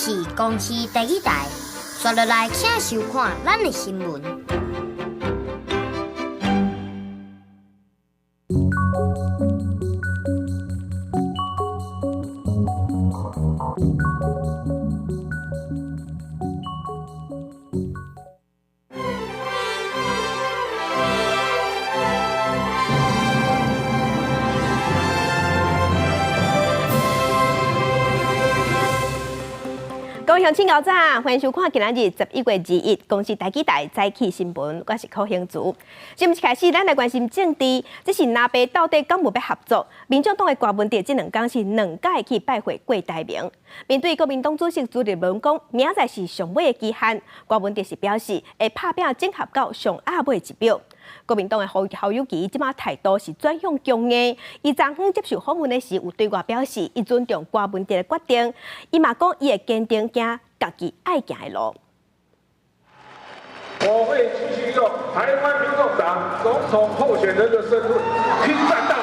是公视第一台，刷落来请收看咱的新闻。各位乡亲高早，欢迎收看今仔日11月21公视台早起新闻，我是柯兴竹。节目开始，咱来关心政治，这是南北到底敢有要合作？民众党的郭文哲这2天是2届去拜会郭台铭。面对国民党主席朱立伦讲，明仔是上尾的期限，郭文哲是表示会拍拼整合到上下尾一秒。国民党的侯友宜即马态度是转向强硬，伊昨昏接受访问的时有对外表示，伊尊重郭文哲的决定，伊嘛讲伊会坚定行家己爱行的路。我会继续用台湾民众党总统候选人的身份拼战到底。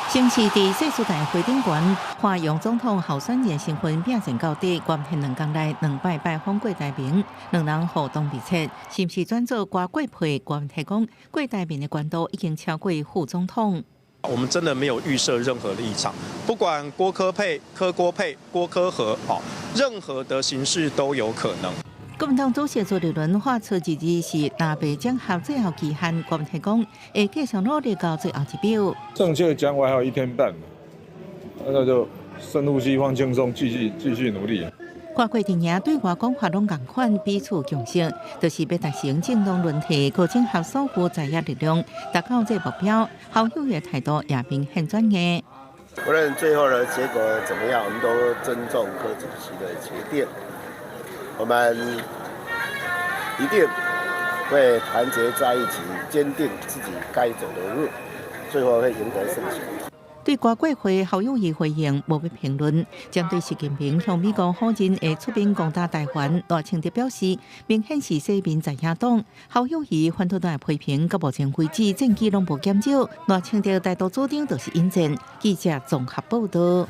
星期伫世苏大会顶悬，花用总统候选人身份拼战到底。关片2天内2摆拜访郭台铭，2人互动密切，是不是转做郭配？郭文哲讲，郭台铭的关度已经超过副总统。我们真的没有预设任何立场，不管郭柯配、郭配、郭柯和，任何的形式都有可能。国民党主席朱立伦发出日子是南北整合最后期限，郭文哲讲会继续努力到最后一秒。正确讲完还有1天半，那就深呼吸，放轻松，继续努力。跨过阵营对外讲法拢共款，彼此共识，就是要达成政党轮替，和整合所有在野力量，达到这目标。侯友宜的态度也明显转硬。无论最后的结果怎么样，我们都尊重柯主席的决定。我们一定会团结在一起，坚定自己该走的路，最后会赢得胜利。对郭会侯友宜回应无要评论，针对习近平向美国访人会出兵攻打台湾，赖清德表示，明显是西面在野党。侯友宜反对党批评，到目前为止证据拢无减少，赖清德大多主张就是引战。记者综合报道。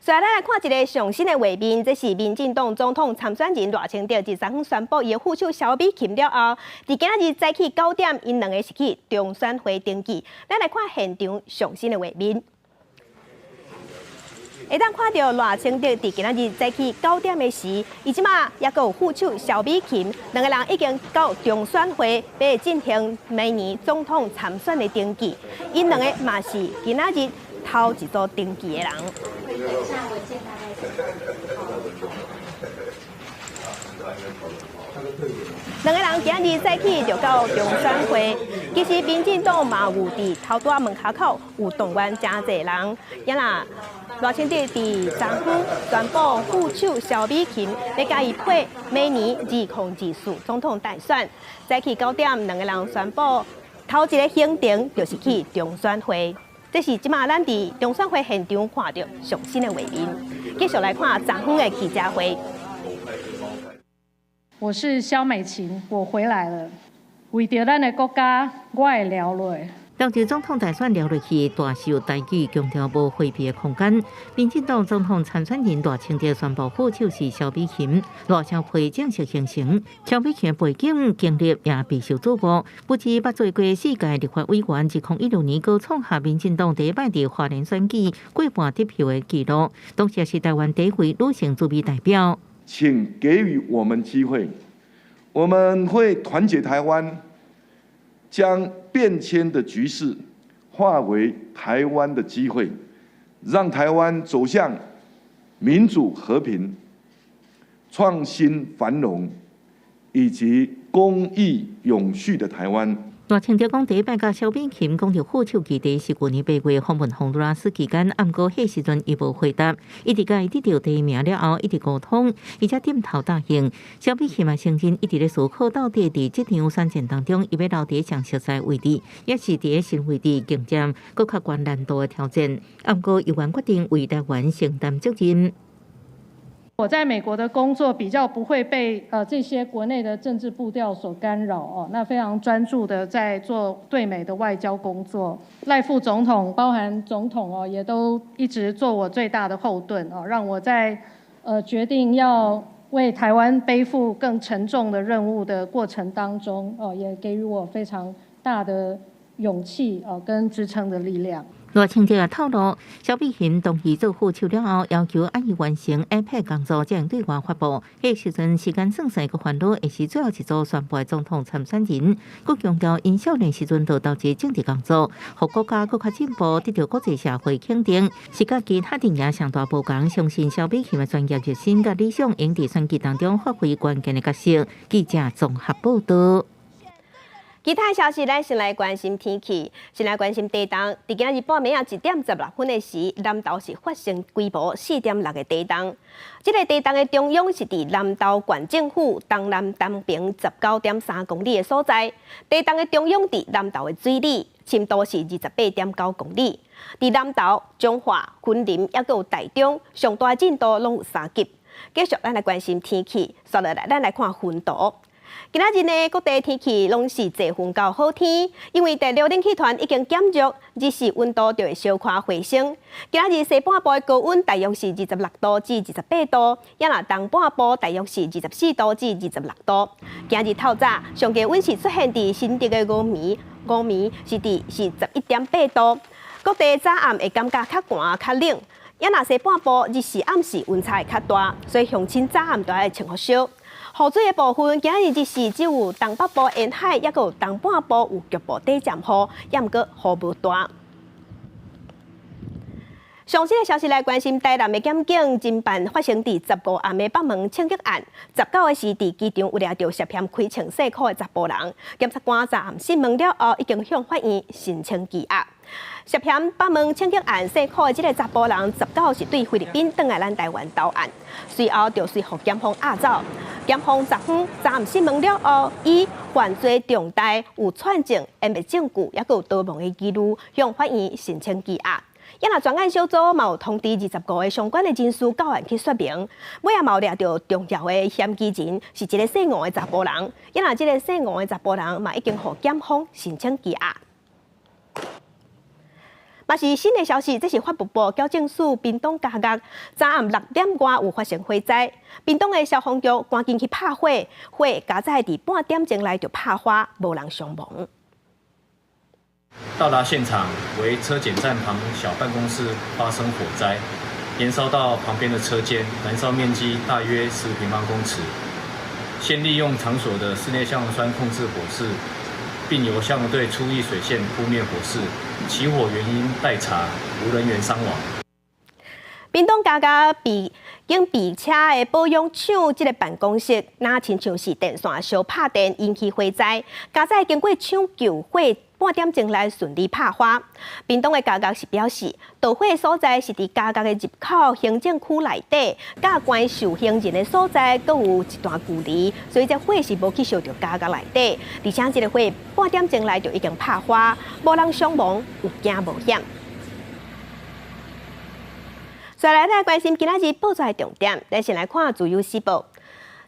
所以，咱来看一个上新的画面，这是民进党总统参选人赖清德伫昨昏宣布伊的副手萧美琴了后，伫今仔日早起9点，因2个是去中选会登记。咱来看现场上新的画面，会当看到赖清德伫今仔日早起9点的时，伊即马也有副手萧美琴，2个人已经到中选会要进行明年总统参选的登记。因2个嘛是今仔日头一组登记的人。2个人今日早起就到中选会，其实民进党嘛有伫头大门口口有动员真侪人，也啦。赖清德伫昨昏宣布副手萧美琴要甲伊配明年2024总统大选。早起9点，2个人宣布头一个行程就是去中选会。这是即马咱伫中选会现场看到上新的画面，继续来看昨昏的记者会。我是萧美琴，我回来了。为着咱的国家，我会聊落。当朝总统大选聊落去，大秀大举强调无回避的空间。民进党总统参选人赖清德宣布副手是萧美琴，赖萧配正式形成。萧美琴的背景经历也备受瞩目，不止捌做过4届立法委员，2016年高创下民进党第一摆伫花莲选举过半得票的纪录，同时也是台湾第一位女性驻美代表。请给予我们机会，我们会团结台湾，将变迁的局势化为台湾的机会，让台湾走向民主和平、创新繁荣以及公益永续的台湾。赖清德讲，第一摆甲萧美琴讲到副手基地是去年8月访问洪都拉斯期间，暗过迄时阵伊无回答，一直甲伊得到第1名了后，一直沟通，而且点头答应。萧美琴嘛承认，一直咧思考到底伫这场选战当中，伊要留伫上熟悉位置，也是伫新位置竞争更较高难度的挑战。暗过有关决定为台湾承担责任。我在美国的工作比较不会被这些国内的政治步调所干扰哦，那非常专注的在做对美的外交工作。赖副总统包含总统哦，也都一直做我最大的后盾哦，让我在决定要为台湾背负更沉重的任务的过程当中，也给予我非常大的勇气跟支撑的力量。罗清德也透露，萧美琴同意做副手了后，要求按伊完成 APEC 工作，才能对外发布。迄时阵时间算细，佮烦恼，也是最后一组宣布的总统参选人。佮强调，因少年时阵就投资政治工作，互国家更较进步，得到国际社会肯定，是甲其他阵营上大无共。相信萧美琴的专业热心甲理想，应伫选举当中发挥关键的角色。记者综合报道。其他消息，咱先来关心天气，先来关心地动。伫今日半暝1点16分的时，南投是发生规模4.6的地动。这个地动的中央是伫南投县政府东南东平19.3公里的所在。地动的中央伫南投的水里，深度是28.9公里。伫南投、彰化、昆林，还有台中，上大震度拢有3级。继续，咱来关心天气，接落来咱来看云图。今仔日呢，各地天气拢是侪云到好天，因为第6冷气团已经减弱，日时温度就会小可回升。今仔日西半部的高温大约是26度至28度，也若东半部大约是24度至26度。今日透早上低温是出现伫新竹的五暝是11.8度。各地早暗会感觉较寒较冷，也若西半部日时暗时温差会较大，所以乡亲早暗都要穿好少。雨水的部分，今日日时只有东北部沿海，也有东半部有局部短暂雨，也毋过雨无大。上新的消息来关心，台南的检警侦办发生伫15暗的北门枪击案，19的是伫机场有掠到涉嫌开枪洗裤的查甫人，检察官昨暗讯问了后，已经向法院申请羁押。涉嫌北门枪击案洗裤的这个查甫人，19是对菲律宾转来咱台湾投案，随后就随互检方押走。检方昨暗讯问了后，以犯罪重大、有串证、隠灭证据，也有逃亡的记录，向法院申请羁押。也若专案小组嘛有通知25个相关的人士到案去说明，尾也嘛有掠到重要的嫌疑人，是一个姓吴的查甫人。也若这个姓吴的查甫人嘛已经互检方申请羁押。嘛是新的消息，这是法务部矫正署屏东嘉义昨暗6点外有发生火灾，屏东的消防局赶紧去拍火，火加在伫半点钟内就拍花，无人伤亡。到达现场为车检站旁小办公室发生火灾，延烧到旁边的车间，燃烧面积大约15平方公尺。先利用场所的室内消防栓控制火势，并由消防队出役水线扑灭火势。起火原因待查，无人员伤亡。屏东嘉义经被车的保养厂这个办公室，那亲像是电线烧拍电引起火灾，加在经过抢救火。半点钟内顺利拍花。屏东的嘉义是表示，导火的所在是伫嘉义的入口行政区内底，甲关受刑人的所在阁有一段距离，所以这火是无去烧到嘉义内底。而且这个火半点钟内就已经拍花，无人伤亡，有惊无险。再来关心今仔日报纸的重点，咱先来看自由时报。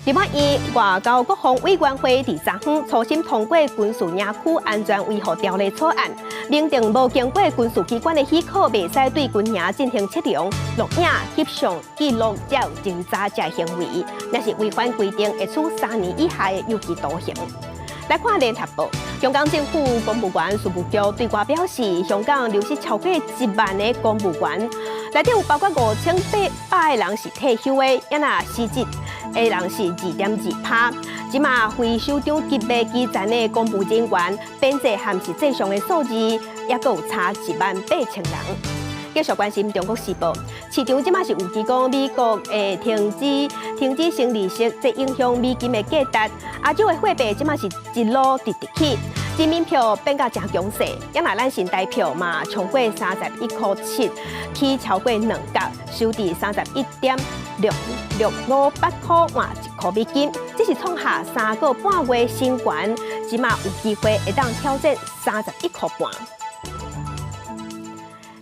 立法院外交国防委员会第3方初审通过军事营区安全维护条例草案，明定无经过军事机关的许可，袂使对军营进行测量、录影、翕相、记录，才有侦查这行为。若是违反规定，会处3年以下的有期徒刑。来看联合报，香港政府公务员事务局对外表示，香港流失超过1万的公务员，内底有包括5800个人是退休的，也若失职的人是2.2%。即马非首长级别基层的公务人员，编制含是正常的数字，也有差18000人。继续关心中国时报，市场即马是有指讲美国会停止升利息，这影响美金的价值。亚洲的货币即马是一路直起，人民票变甲真强势，也若咱新台票嘛冲过31.7块，起超过2角，收伫31.6658块换1块美金，这是创下3个半月新高，即马有机会会当挑战31块半。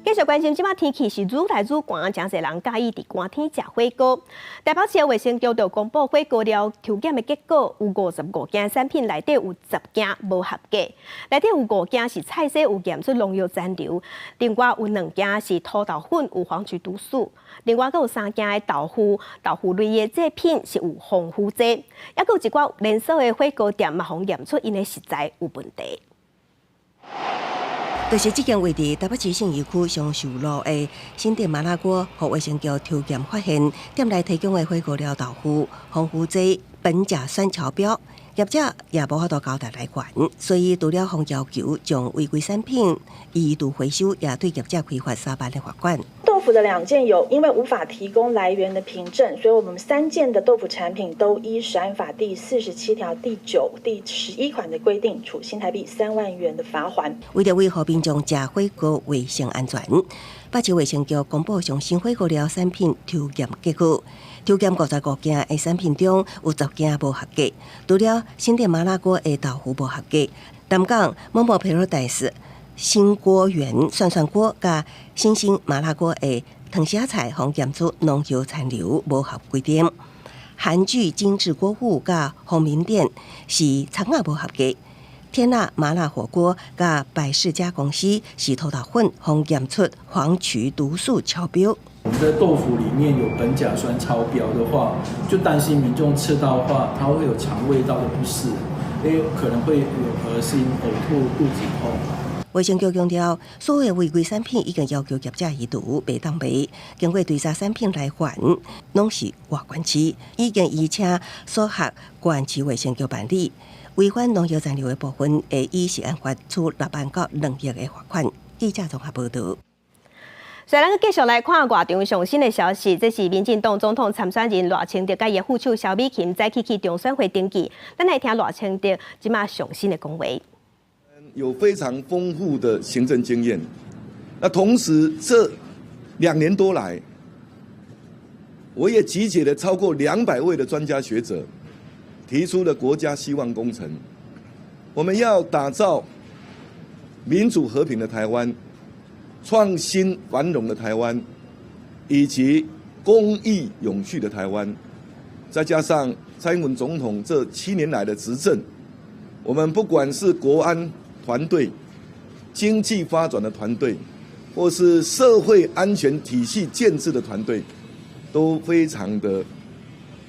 继续关心，即马天气是愈来愈寒，真侪人介意伫寒天食火锅。台北市的卫生局就公布火锅料抽检的结果，有55件产品内底有10件无合格，内底有5件是菜色有验出农药残留，另外有2件是土豆粉有黄曲毒素，另外还有3件的豆腐类的制品是有防腐剂，还有一寡连锁的火锅店嘛，互验出因的食材有问题。就是这间位伫台北市信义区松寿路的新店麻辣锅，互卫生局抽检发现，店内提供的火锅料豆腐防腐剂苯甲酸超标，业者也无法度交代来源，所以除了向要求将违规产品移除回收，也对业者开罚3万的罚款。豆腐的2件有因为无法提供来源的凭证，所以我们3件的豆腐产品都依食安法第47条第9、第11款的规定，处新台币3万元的罚款。为了维护民众食火锅卫生安全，北市卫生局公布上新火锅料产品抽检结果。抽检55件的产品中有10件无合格，除了新店麻辣锅的豆腐无合格，南港某某 Paradise 新锅园涮涮锅甲新兴麻辣锅的藤虾菜，互验出农药残留无合规定。韩剧精致锅物甲鸿民店是葱仔无合格。天辣麻辣火锅甲百事家公司是土豆粉，互验出黄曲毒素超标。我们的豆腐里面有苯甲酸超标的话，就担心民众吃到的话，它会有肠胃道的不适，也有可能会有恶心、呕吐、肚子痛。卫生局强调，所有的违规产品已经要求业者移除，袂当卖。经过调查，产品来源拢是外县市，已经邀请所辖县市卫生局办理。违反农药残留的部分，会依食安法处6万到2亿的罚款。记者综合报道。所以，咱继续来看外场上新的消息，这是民进党总统参选人赖清德甲伊副手萧美琴早起去中选会登记。咱来听赖清德即马上新的讲话。有非常丰富的行政经验，那同时这2年多来，我也集结了超过200位的专家学者，提出了国家希望工程。我们要打造民主和平的台湾，创新繁荣的台湾，以及公益永续的台湾，再加上蔡英文总统这7年来的执政，我们不管是国安团队、经济发展的团队，或是社会安全体系建制的团队，都非常的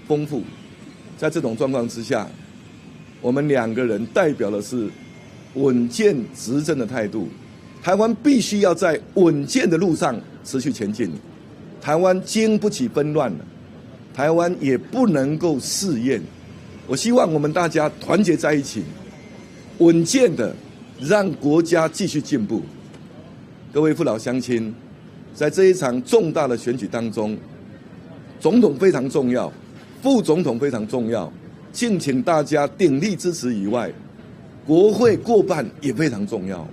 丰富。在这种状况之下，我们2个人代表的是稳健执政的态度。台湾必须要在稳健的路上持续前进。台湾经不起纷乱了，台湾也不能够试验。我希望我们大家团结在一起，稳健的让国家继续进步。各位父老乡亲，在这一场重大的选举当中，总统非常重要，副总统非常重要，敬请大家鼎力支持以外，国会过半也非常重要。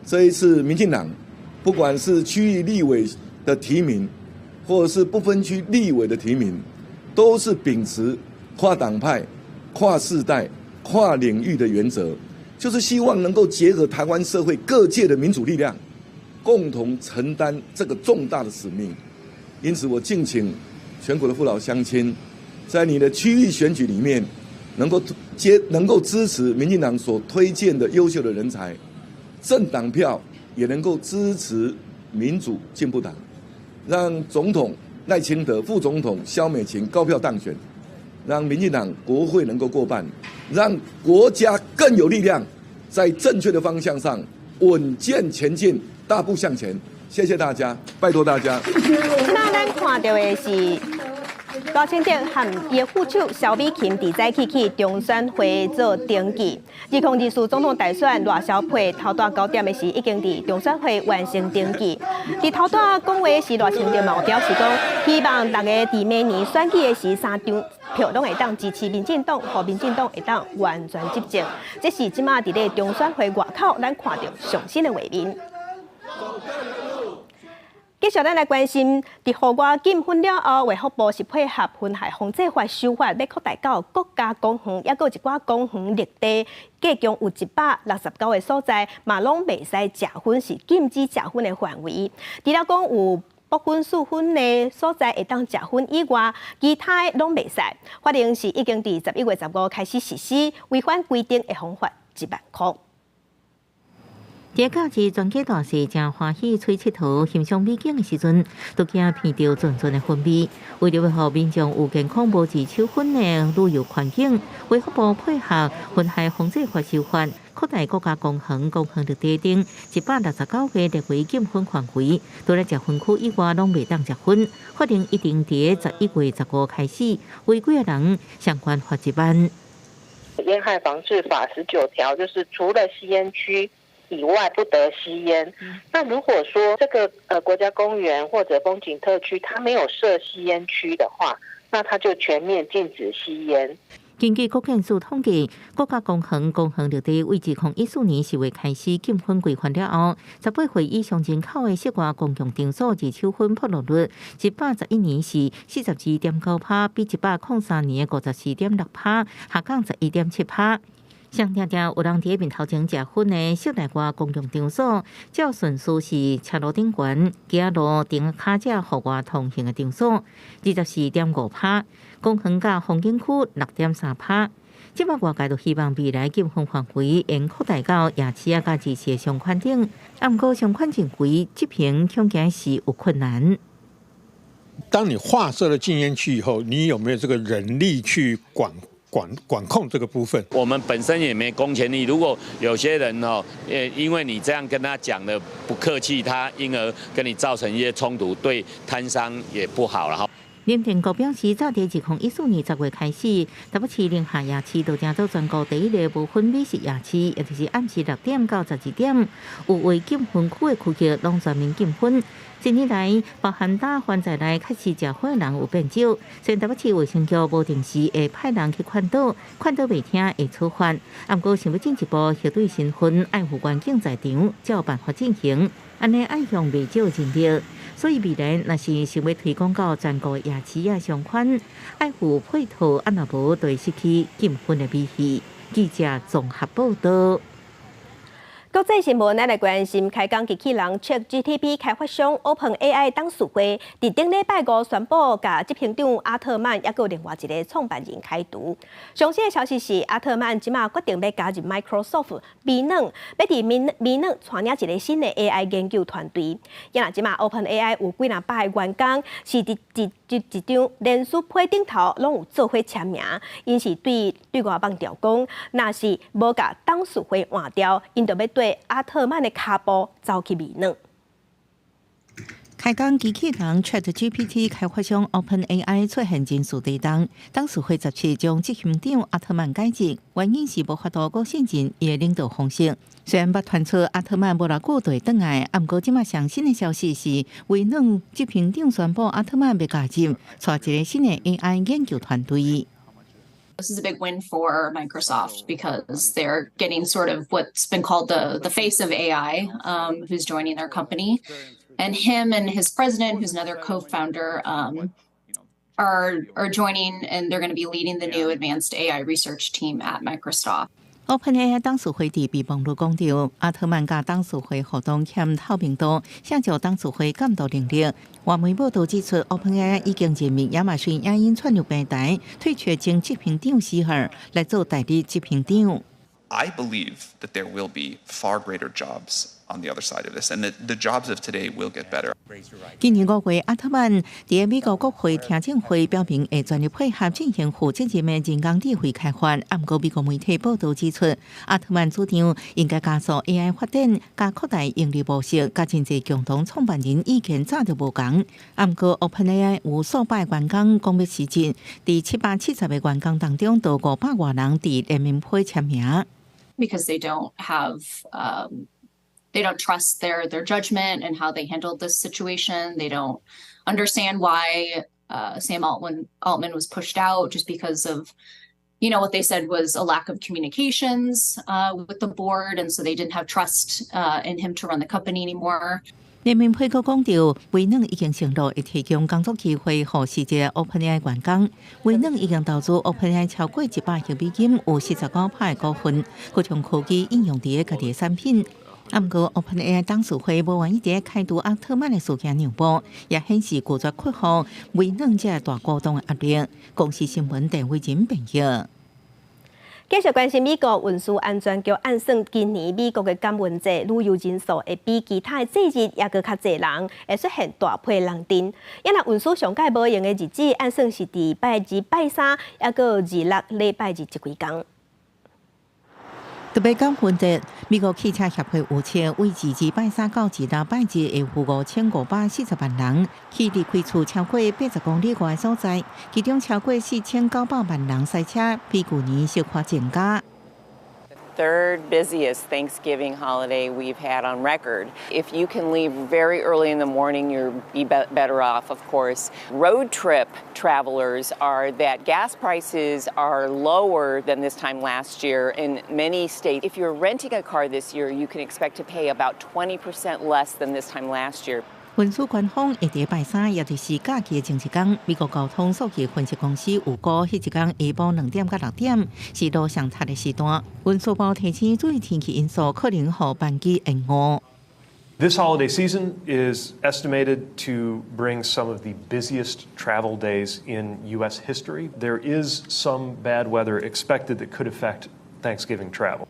这一次民进党不管是区域立委的提名，或者是不分区立委的提名，都是秉持跨党派、跨世代、跨领域的原则，就是希望能够结合台湾社会各界的民主力量，共同承担这个重大的使命。因此，我敬请全国的父老乡亲，在你的区域选举里面，能够支持民进党所推荐的优秀的人才，政党票也能够支持民主进步党，让总统赖清德、副总统萧美琴高票当选，让民进党国会能够过半，让国家更有力量，在正确的方向上稳健前进，大步向前。谢谢大家，拜托大家。那咱看到的是赖清德和伊副手萧美琴伫早起去中选会做登记。2024总统大选赖萧配头段9点的时，已经伫中选会完成登记。伫头段讲话时，赖清德嘛有表示讲，希望大家伫明年选举的时3张票拢会当支持民进党，和民进党会当完全执政。这是即马伫咧中选会外口，咱看到上新的画面。继续咱来关心，伫河外禁婚了后，卫福部是配合婚害防治法修法，要扩大到国家公园，也有一寡公园绿地，计共有169个所在，嘛拢袂使食薰，是禁止食薰的范围。除了讲有不薰、素薰的所在会当食薰以外，其他拢袂使。法令是已经伫11月15开始实施，违反规定会罚款1万块。在假日全家大细正欢喜出佚佗、欣赏美景的时阵，都惊闻到阵阵的薰味。为了要予民众有健康无治手薰的旅游环境，卫福部配合婚害防治法修法，扩大国家公园绿地顶169个列为禁薰范围，除了食薰区以外，拢袂当食薰。法令一定伫11月15开始，违规的人相关罚1万。烟害防治法19条就是除了吸烟区以外不得吸烟。那如果说这个国家公园或者风景特区它没有设吸烟区的话，那它就全面禁止吸烟。根据国建署统计，国家公园绿地为2014年10月开始禁薰规范了后，18岁以上人口的室外公共场所二手薰曝露率，111年是42.9%，比103年的54.6%下降11.7%。上常常有人伫面头前食薰的室内外公共场所，照顺序是车路顶悬、行路顶卡车户外通行的场所，24.5%，公园甲风景区6.3%。即摆外界就希望未来禁薰范围应扩大到夜市啊、甲日市的商圈顶，不过商圈正规执行恐惊是有困难。当你划设了禁烟区以后，你有没有这个人力去管控这个部分？我们本身也没公权力，如果有些人因为你这样跟他讲的不客气，他因而跟你造成一些冲突，对摊商也不好了哈。林定国表示，早伫2014年10月开始，台北市宁夏夜市就成做全国第一个无薰美食夜市，也就是暗时6点到12点，有为禁薰区的区域拢全面禁薰。近年来，包含大环在内开始食薰的人有变少，所以台北市卫生局无定时会派人去劝导袂听会处罚。不过想要进一步核对身份，爱护环境在场，才有办法进行。安尼爱向未少人力，所以未来若是想要推广到全国夜市啊商圈，爱护配套，若无就会失去禁薰的美誉。记者综合报道。国际新闻，咱来关心开讲机器人 ChatGPT 开发商 OpenAI 董事会伫顶礼拜5宣布，甲执行长阿特曼也有另外一个创办人开除。详细的消息是，阿特曼即马决定要加入 Microsoft 微软，要伫微软创立一个新的 AI 研究团队。因为即马 OpenAI 有几若百个员工是伫一张连书批顶头拢有做伙签名，因是对外网调讲，若是无甲董事会换掉，因就要对阿特曼的骹步走去微软。开讲机器人 ChatGPT 开发商 OpenAI 出现真数地动，董事会17将执行长阿特曼解职，原因是无法度过信任伊的领导方式。虽然捌传出阿特曼无偌久就会转来，不过即马上新的消息是，微软执行长宣布阿特曼要加入，带一个新的 AI 研究团队。This is a big win for Microsoft because they're getting sort of what's been called the face of AI, who's joining their company. And him and his president, who's another co-founder, are joining, and they're going to be leading the new advanced AI research team at Microsoft. OpenAI 董事会伫备忘录讲到，阿特曼甲董事会活动欠透明度，下就董事会监督能力。外媒报道指出 ，OpenAI 已经任命亚马逊影音串流平台退出前执行长希尔来做代理执行长。I believe that there will be far greater jobs on the other side of this, and that the jobs of today will get better. 今年5月，阿特曼伫美国国会听证会表明会全力配合进行负责任的人工智慧开发。不过，美国媒体报道指出，阿特曼主张应该加速 AI 发展，加扩大盈利模式，甲真侪共同创办人意見早就無共。不過 ，OpenAI 有數百員工講要辭職，伫770個員工當中，有500多人伫聯名會簽名。Because they don't have, they don't trust their judgment and how they handled this situation. They don't understand why Sam Altman was pushed out just because of, what they said was a lack of communications with the board, and so they didn't have trust in him to run the company anymore. 人民配阁讲到，微软已经承诺会提供工作机会予世界 OpenAI 员工。微软已经投资 OpenAI 超过100亿美金，有49%股份，佮将科技应用伫家己的产品。不过 ，OpenAI 董事会无愿意伫开除奥特曼的事件让步，也显示拒绝克服微软这大股东的压力。公司新闻电话人朋友。继续关心美国运输安全局按算，今年美国的感恩节旅游人数会比其他的节日也搁较侪人，会出现大批人阵。因若运输上届无用的日子，按算是伫拜二、拜三，也搁二六礼拜日这几天。特别感恩节，美国汽车协会预测，为2拜三到2六拜日会有5540万人去离开厝超过80公里外的所在，其中超过4900万人赛车，比去年小可增加。Third busiest Thanksgiving holiday we've had on record. If you can leave very early in the morning, you'll be better off, of course. Road trip travelers are that gas prices are lower than this time last year in many states. If you're renting a car this year, you can expect to pay about 20% less than this time last year. 运输官方会伫拜三，也就是假期的前一天，美国交通数据分析公司预估，迄一天下晡2点到6点是路上塞的时段。运输部提醒注意天气因素，可能予班机延误。This holiday season is estimated to bring some of the busiest travel days in U.S. history. There is some bad weather expected that could affect Thanksgiving travel.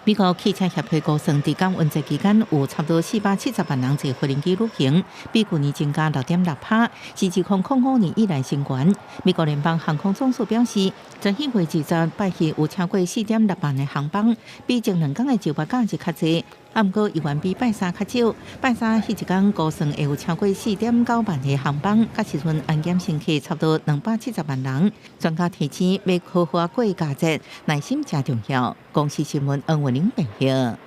美国汽车协会估算，伫感恩节期间有差不多470万人坐飞轮机旅行，比去年增加6.6%，是2005年以来新高。美国联邦航空总署表示，在迄月20拜日有超过4.6万的航班，比前2天的就业假日较济。不过，依然比拜三较少。拜三迄一天估算会有超过4.9万的航班，甲时阵安检乘客差不多270万人。专家提醒，要好好过假日，耐心真重要。公司新闻恩文玲报道。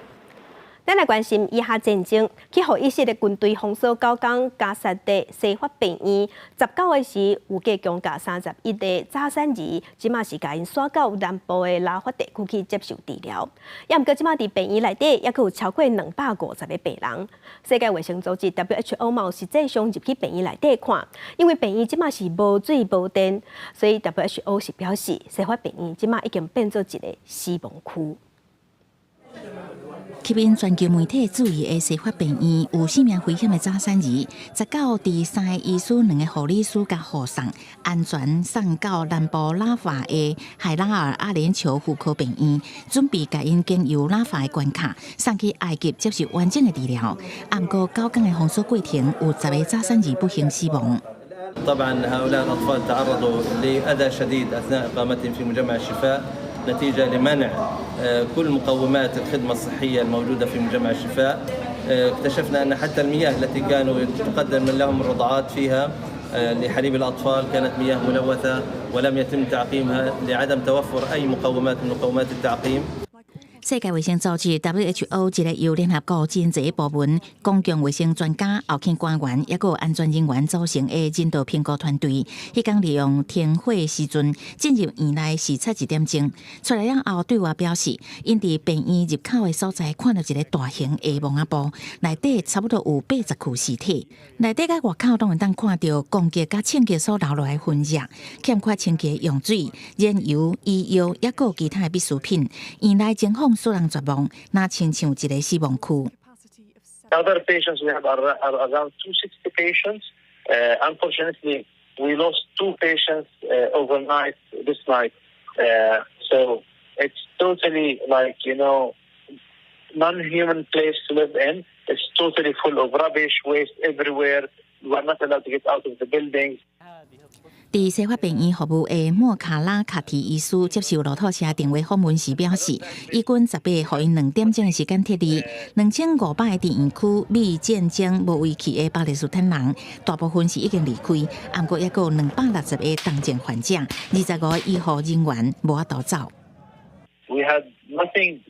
咱来关心以下战争，去互以色列军队封锁9天加沙地西法病院。19个时有计强加31个早产儿，即马是甲因徙到南部的拉法地区去接受治疗。也毋过即马伫病院内底，也有超过250个病人。世界卫生组织 WHO 嘛有实际上入去病院内底看，因为病院即马是无水无电，所以 WHO 是表示西法病院即马已经变做一个死亡区。吸引全球媒体注意的西法病院有生命危险的早产儿，19第3个医师、2个护理师甲护送安全送到南部拉法的海拉尔阿联酋妇科病院，准备甲因经由拉法的关卡送去埃及接受完整的治疗。不过9天的封锁过程，有10个早产儿不幸死亡。طبعا هؤلاء الأطفال تعرضوا لأذى شديد أثناء إقامتهم في مجمع الشفاء نتيجة لمنع كل مقومات الخدمة الصحية الموجودة في مجمع الشفاء. اكتشفنا أن حتى المياه التي كانوا تقدم لهم الرضعات فيها لحليب الأطفال كانت مياه ملوثة ولم يتم تعقيمها لعدم توفر أي مقومات من مقومات التعقيم. 世界卫生组织 WHO 一个由联合国真济部门、公共卫生专家、后勤官员，也有安全人员组成的人道评估团队，迄天利用天火时阵进入院内视察1点钟，出来了后对我表示，因伫病院入口的所在看到一个大型的蒙仔布，内底差不多有80具尸体，内底甲外口拢会当看到攻击甲清洁所流落来分热，欠缺清洁用水、燃油、医药，也有其他的必需品，院内情况使人绝望，那亲像一个死亡区。Other patients, we have around 260 patients. Unfortunately, we lost 2 patients overnight this night. So it's totally like, non-human place to live in. It's totally full of rubbish, waste everywhere. We are not allowed to get out of the buildings. 伫西法病院服务的莫卡拉卡提医师接受路透社电话访问时表示，医军10月互因2点钟的时间撤离，2500个伫院区未见证无危期的巴勒斯坦人，大部分是已经离开，不过也有260个重症患者，25个医护人员无法度走。We had nothing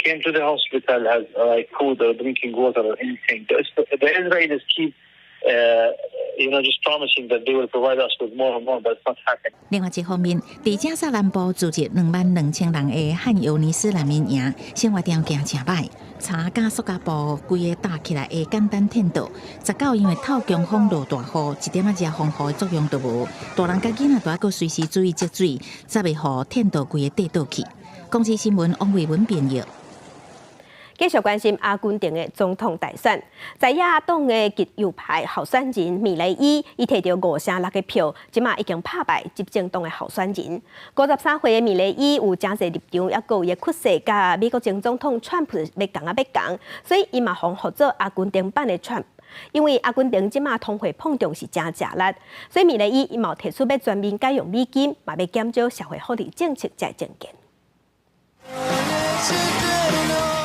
came to the hospital as like food or drinking water or anything. The Israelis keep just promising that they will provide us with more and more, but it's not happening. 另外一方面，伫加沙南部组织22000人的汉尤尼斯难民营，生活条件真歹。查加苏加部规个搭起来的简单天道，19因为透强风落大雨，一点热风雨的作用都无，大人甲囡仔都要随时注意积水，才袂互天道规个跌倒去。公司新闻王维文编译。继续关心阿根廷的总统大选，在野党的极右派候选人米雷伊，伊摕到506个票，即马已经拍败执政党的候选人。53岁的米雷伊有真侪立场，也有伊的趋势，甲美国前总统川普要共，所以伊嘛方合作阿根廷版的川普。因为阿根廷即马通货膨胀是真食力，所以米雷伊伊嘛提出要全面改用美金，嘛要减少社会福利政策才政见。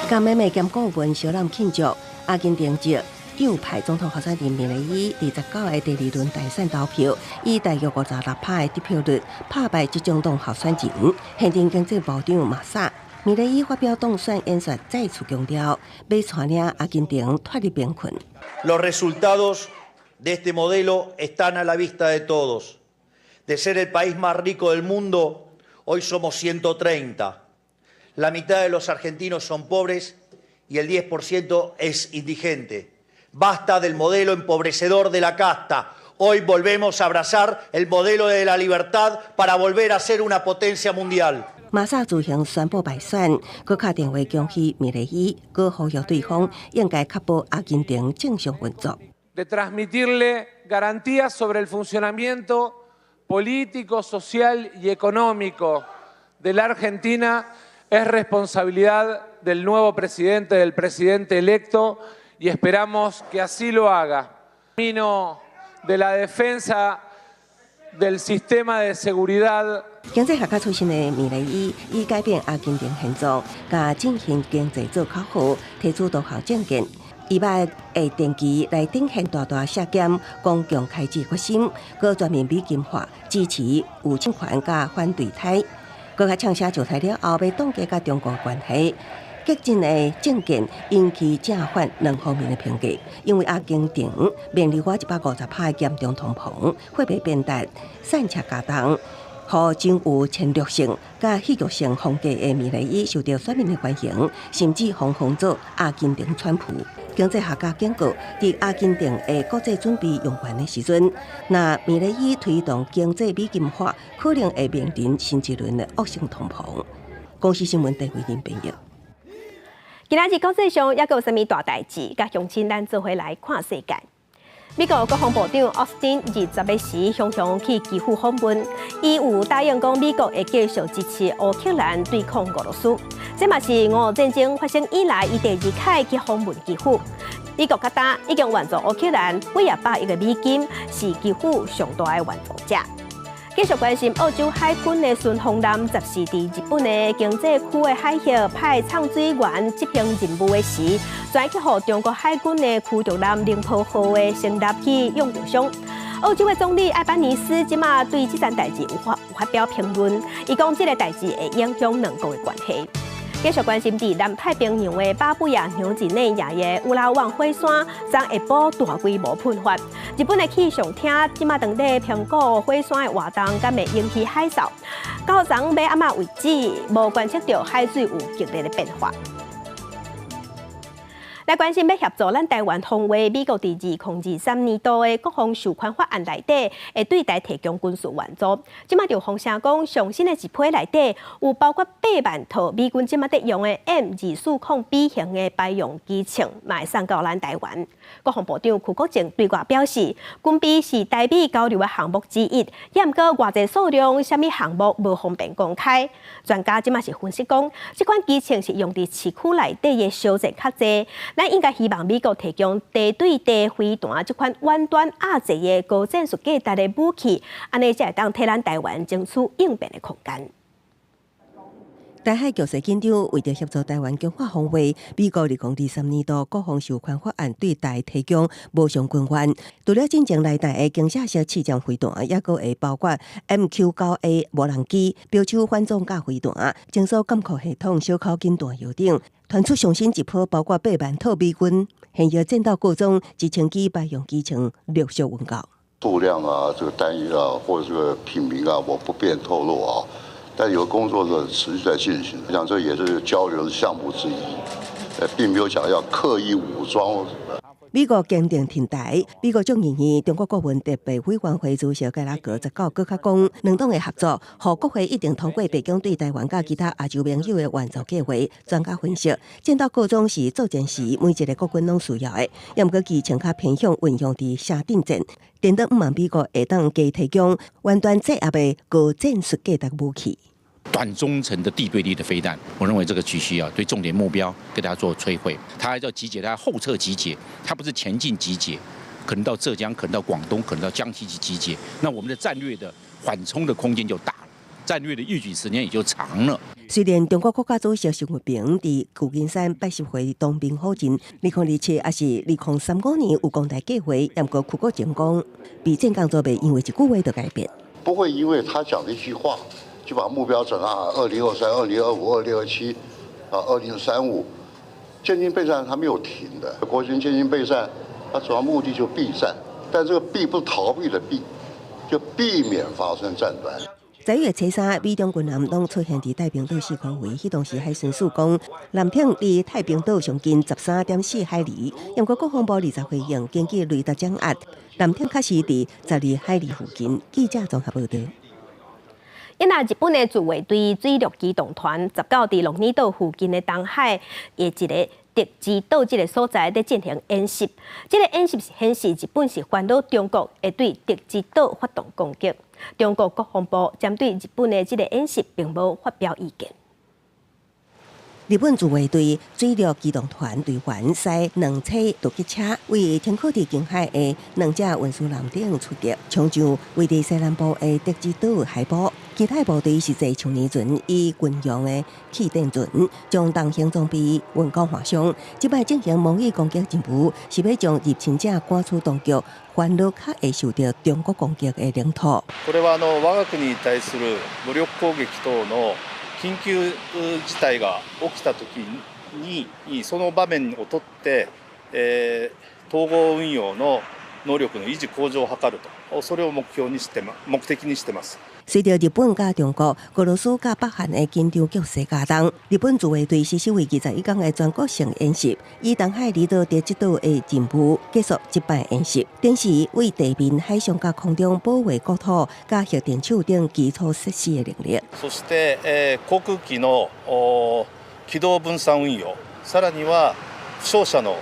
甲美美兼顾问小兰庆祝阿根廷籍右派总统候选人米雷伊第19个第2轮大选投票，以大约56%的得票率拍败执政党候选人现任经济部长马萨。米雷伊发表当选演说，再次强调要带领阿根廷脱离贫困。Los resultados de este modelo están a la vista de todos. De ser el país más rico del mundo, hoy somos 130. La mitad de los argentinos son pobres y el 10% es indigente. Basta del modelo empobrecedor de la casta. Hoy volvemos a abrazar el modelo de la libertad para volver a ser una potencia mundial. 马萨自行宣布败选，佮打电话恭喜米雷伊，佮呼吁对方应该确保阿根廷正常运作。De transmitirle garantías sobre el funcionamiento político, social y económico de la Argentina es responsabilidad del nuevo presidente, del presidente electo, y esperamos que así lo haga. Camino de la defensa del sistema de seguridad. 经济学家出身的米雷伊，以改变阿根廷现状，甲振兴经济做口号，提出多项政见。伊捌会定期来顶现大削减公共开支决心，佮全面美金化，支持有侵权甲反对台。佮呛声就台了后，要冻结甲中国关系。激进的政见引起正反两方面的评价，因为阿根廷面临150%严重通膨、货币变大、产车加重，和真有侵略性甲戏剧性风格的米雷伊受到选民的欢迎，甚至封做阿根廷川普。经济学家警告，伫阿根廷的国际准备用完的时阵，那米雷伊推动经济美金化，可能会面临新一轮的恶性通膨。公司新闻陈慧玲编译。今仔日国际上还有啥物大代志？甲乡亲咱做伙来看世界。美国国防部长奥斯汀20日时向去基辅访问，伊有答应讲美国会继续支持乌克兰对抗俄罗斯。这嘛是俄乌战争发生以来伊第2开去访问基辅。美国甲他已经援助乌克兰800亿个美金，是基辅上大的援助者。继续关心澳洲海军的巡航舰10时伫日本的经济区的海域派畅水员执行任务的时，转去予中国海军的驱逐舰宁波号的升级器用着伤。澳洲的总理艾班尼斯即马对这件代志有发表评论，伊讲这个代志会影响两国的关系。继续关心伫南太平洋的巴布亚纽几内亚的乌拉旺火山，昨下晡大规模喷发。日本的气象厅即马当地评估火山的活动敢会引起海啸。到昨尾暗暝为止，无观测到海水有剧烈的变化。来关心要协助咱台湾防卫美国伫2023年度的国防授权法案内底，会对台提供军事援助。即马就风声讲，上新的一批内底有包括8万套美军即马在用的 M240B 型的排用机枪，卖送到咱台湾。国防部长邱国正对外表示，军备是台美交流的项目之一，也毋过偌济数量、啥物项目无方便公开。专家即马是分析讲，这款机枪是用伫市区内底的小战较济。咱应该希望美国提供地对地飞弹这款远端压制的高战术价值的武器，安尼才会当替咱台湾争取应变的空间。台海局势紧张，为着协助台湾强化防卫，美国2023年度国防授权法案对台提供无偿军援。除了进前来台的经射式刺针飞弹，也佫会包括 MQ-9A 无人机、标手反装甲飞弹、精索监控系统、小口径弹药等，传出上新一波包括8万套美军现役战斗各种直升机排用机枪陆续运到。数量啊、这个单一啊，或者这个品名啊，我不便透露啊。但有工作的持续在进行，我想这也是交流的项目之一，并没有想要刻意武装。美国坚定挺台。美国众议院中国国文特别委员会主席盖拉格19搁较讲，两党的合作，互国会一定通过北京对台湾甲其他亚洲盟友的援助计划。专家分析，战斗各种是作战时每一个国军拢需要的，也毋过其更较偏向运用伫下定战。电动毋望美国会当加提供完全制压的高战术价值武器。短中程的地对地的飞弹，我认为这个必须要对重点目标给大家做摧毁。它还要集结，它后撤集结，它不是前进集结，可能到浙江，可能到广东，可能到江西去集结。那我们的战略的缓冲的空间就大了，战略的预举时间也就长了。虽然中国国家主席习近平伫旧金山80回东兵火箭，2027也是2035年有公台计划，也不过苦国前讲，备战工作袂因为一句话就改变。不会因为他讲的一句话，就把目标整啊，2023、2025、2027啊，2035，渐进备战它没有停的。国军渐进备战，它主要目的就避战，但这个避不是逃避的避，就避免发生战端。11月初3，美中军舰拢出现伫太平岛4空位，迄当时海巡署讲，艦艇离太平岛上近13.4海里。不过国防部20回应，根据雷达掌握，艦艇确实伫12海里附近。记者综合报道。因日本的自卫队水陆机动团19伫鹿儿岛附近的东海的一个德之岛这个所在在进行演习。这个演习是显示日本是烦恼中国会对德之岛发动攻击。中国国防部针对日本的这个演习并无发表意见。日本自卫队水陆机动团队员驶2车突击车，为停靠伫近海的2只运输舰艇出击，冲上位伫西南部的德之岛海堡。其他部队是坐像年船以军用的气垫船，将重型装备运到海上。即摆进行模拟攻击任務，是要将入侵者趕出當局，煩惱較會受到中國攻擊的領土。これは我が国に対する武力攻撃等の緊急事態が起きたときに、その場面をとって、統合運用の能力の維持向上を図ると、それを目的にしてます。隨着日本甲中國、俄羅斯甲北韓的緊張局勢加重，日本自衛隊實施為21天的全國性演習，以東海離島德之島的任務結束這擺演習，同時為地面、海上甲空中保衛國土、甲核電廠等基礎設施的能力。そして、航空機の機動分散運用、さらには負傷者の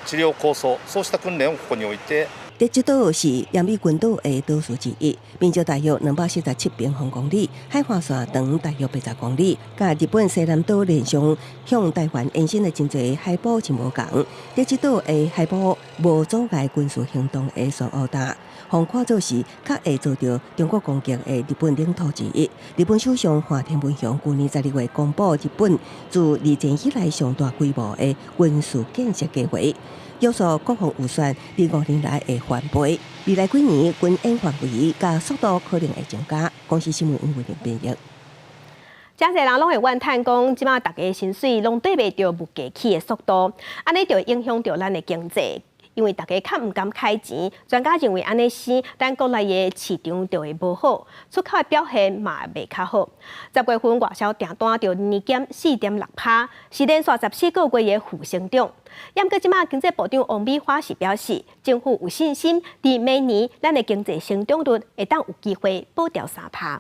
治療構想、そうした訓練をここに置いて。德之島是亞美群島的島嶼之一，面積大約247平方公里，海岸線長大約80公里，甲日本西南島連上向台灣延伸的真濟海堡真無共。德之島的海堡無阻礙軍事行動的雙澳大，防看做是較會遭到中國攻擊的日本領土之一。日本首相岸田文雄去年12月公布日本自二戰以來上大規模的軍事建設計劃。約束國防預算喺5年來會翻倍，未來幾年軍演範圍甲速度可能會增加。公司新聞因為編譯。真濟人攏會怨嘆講，即馬大家薪水攏對袂着物價起的速度，安尼就影響着咱的經濟。因為大家較唔敢開錢，專家認為安尼生，咱國內的市場就會無好，出口的表現嘛袂較好。10月份外銷訂單就年減4.6%，是連續14個月的負成長。不過，即馬經濟部長王美花是表示，政府有信心，佇明年咱的經濟成長率會當有機會保掉3%。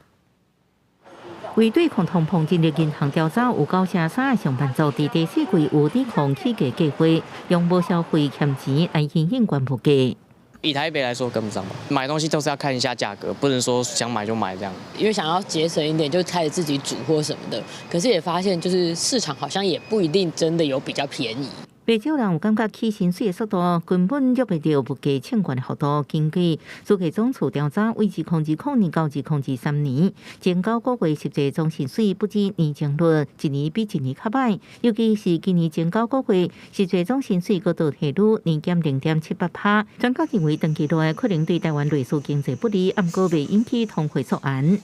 為對抗通膨，今日銀行調查有9成3的上班族佇第四季有抵抗起價計劃，用無消費欠錢來因應關物價。以台北來說跟不上嘛，買東西都是要看一下價格，不能說想買就買這樣。因為想要節省一點，就開始自己煮或什麼的，可是也發現就是市場好像也不一定真的有比較便宜。不少人有感覺起薪水的速度根本約袂到物價升懸的幅度。根據主計總處調查，為2020年到2023年，前9個月實際總薪水不止年增率一年比一年較歹，尤其是今年前9個月實際總薪水高度提率年減0.78%。專家認為長期內可能對台灣類似經濟不利，不過未引起通貨錯案。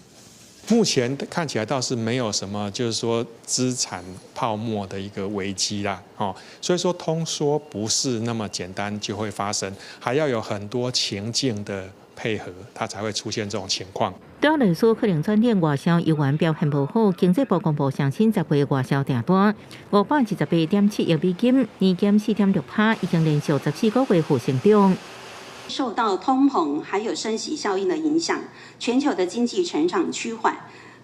目前看起来倒是没有什么，就是说资产泡沫的一个危机啦，所以说通缩不是那么简单就会发生，还要有很多情境的配合，它才会出现这种情况。对类似可能转变外销油源表现不好，经济部公布上新10月外销订单528.7亿美金，年减4.6%，已经连续14个月负成长。受到通膨还有升息效应的影响，全球的经济成长趋缓，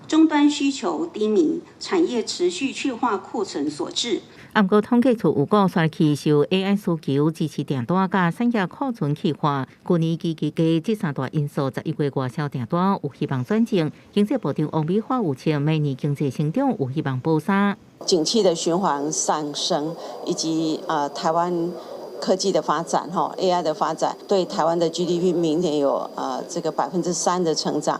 终端需求低迷，产业持续去化库存所致。不过统计处有估算去受 AI 需求支持订单甲产业库存去化，去年期这三大因素11月外销订单有希望转正。经济部长王美花预测明年经济成长有希望保3%。景气的循环上升，以及台湾科技的发展，AI 的发展，对台湾的 GDP 明年有这个3%的成长，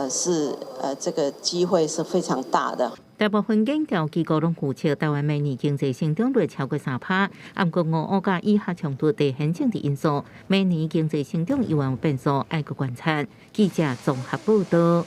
是这个机会是非常大的。大部分研究机构拢预测台湾明年经济成长率超过3%，不过5%甲以下冲突地缘政治因素，明年经济成长有望变数，爱搁观察。记者综合报道。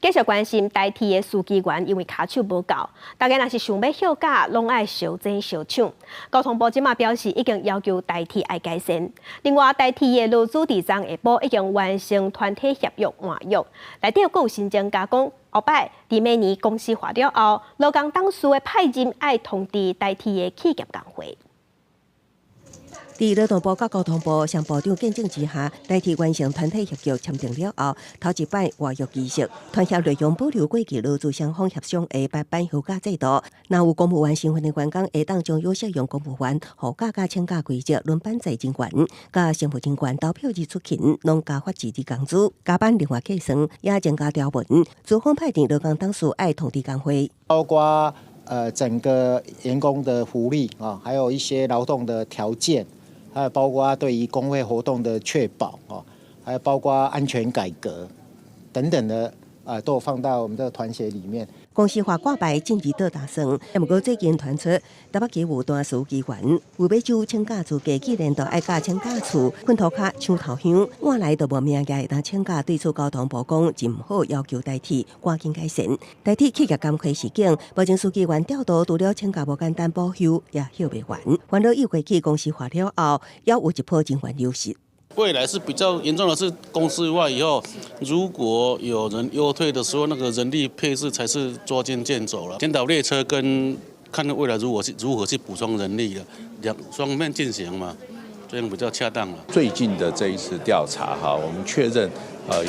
继续关心台铁的司机员因为卡手无够，大家若是想要休假，拢爱小争小抢。交通部即马表示，已经要求台铁爱改善。另外，台铁的劳资伫昨下晡已经完成团体协约换约，内底佫有新增加讲，后摆伫明年公司化了后，劳工党事的派任爱通知台铁的企业工会。伫劳动部甲交通部向部长见证之下，台铁完成团体协约签订了后，头一摆换约仪式，团协内容保留过去劳资双方协商的8班休假制度。若有公务员身份的员工，会当将有适用公务员护假甲请假规则轮班制人员，甲身份人员投票日出勤，拢加发自治工资，加班另外计算，也增加条文，资方派定劳工党事爱通知工会，包括整个员工的福利还有一些劳动的条件。还有包括对于工会活动的确保还有包括安全改革等等的都有放到我们这个团协里面。公司化挂牌正义倒打算，不过最近传出台北市有段司机员为要收请假资格，既然都爱加请假厝，困头卡抢头香，换来都无名额当请假。对此交通部讲，真唔好，要求台铁赶紧改善。台铁企业工会事件，目前司机员调度除了请假无简单保休，也休未完。烦恼又过去公司化了后，也有一波人员流失。未来是比较严重的是公司化以后，如果有人优退的时候，那个人力配置才是捉襟见肘了。先导列车跟看未来如何去补充人力的，双面进行嘛，这样比较恰当了。最近的这一次调查我们确认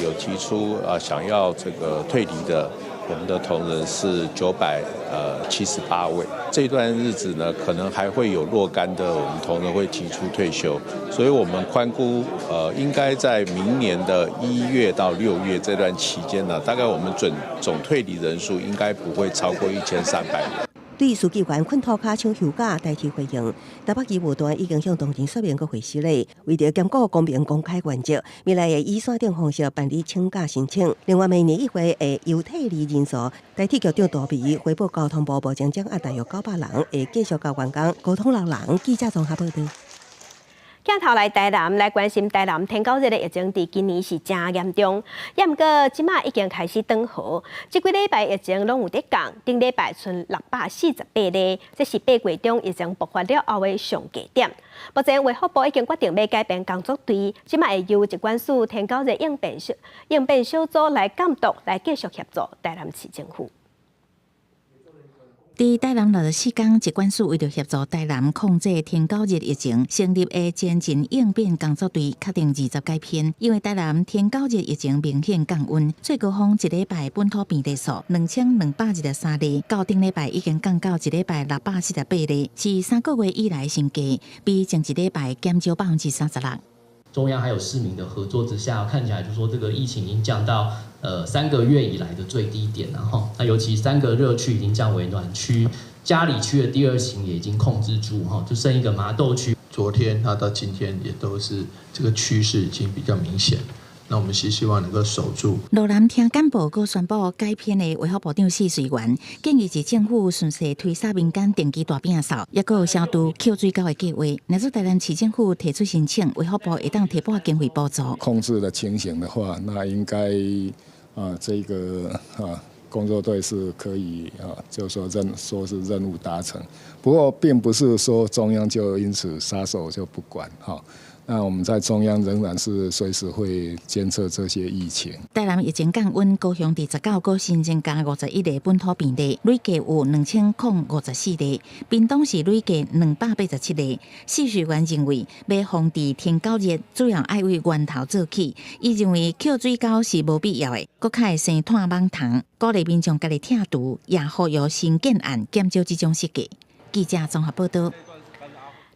有提出想要这个退离的。我们的同仁是978位，这段日子呢，可能还会有若干的我们同仁会提出退休，所以我们宽估应该在明年的1月到6月这段期间呢，大概我们总退离人数应该不会超过1300人。对司机员困头卡抢休假，台铁回应，台北医务段已经向同仁说明个会师咧，为着兼顾公平公开原则，未来会以线顶方式办理请假申请。另外，明年1月的优退离人数，台铁局长杜比回报交通部，目前掌握大约900人，会继续甲员工沟通6人。记者综合报道。镜头来台南来关心台南天狗热的疫情，伫今年是真严重。也毋过，即马已经开始转好。即几礼拜疫情拢有在降，顶礼拜剩648例，这是8月中疫情爆发了后的上低点。目前卫福部已经决定要改变工作队，即马会由疾管署天狗热应变小组来监督，来继续协助台南市政府。伫台南64天，疾管署为着协助台南控制天狗热疫情，成立的前进应变工作队，确定20改编。因为台南天狗热疫情明显降温，最高峰一礼拜本土病例数2213例，到顶礼拜已经降到一礼拜648例，是3个月以来新低，比前一礼拜减少36%。中央还有市民的合作之下，看起来就说这个疫情已经降到3个月以来的最低点了哈。那尤其3个热区已经降为暖区，嘉里区的第2型也已经控制住哈，就剩一个麻豆区。昨天到今天也都是这个趋势已经比较明显。那我们是希望能够守住。罗南厅干部阁宣布改编的卫福部长试水员，建议是政府顺势推撒民间定期大摒扫，也阁有消毒扣水沟的计划。若是台南市政府提出申请，卫福部会当提拨经费补助。控制的情形的话，那应该这个工作队是可以就是说是任务达成。不过并不是说中央就因此撒手就不管那我们在中央仍然是随时会监测这些疫情。台南疫情降温，高雄第19个新增加51例本土病例，累计有2054例，屏东市累计287例。试水员认为，要防治天高热，主要爱为源头做起。伊认为扣水沟是无必要的，搁较会生炭蠓虫，鼓励民众家己拆除，也呼吁新建案减少这种设计。记者综合报道。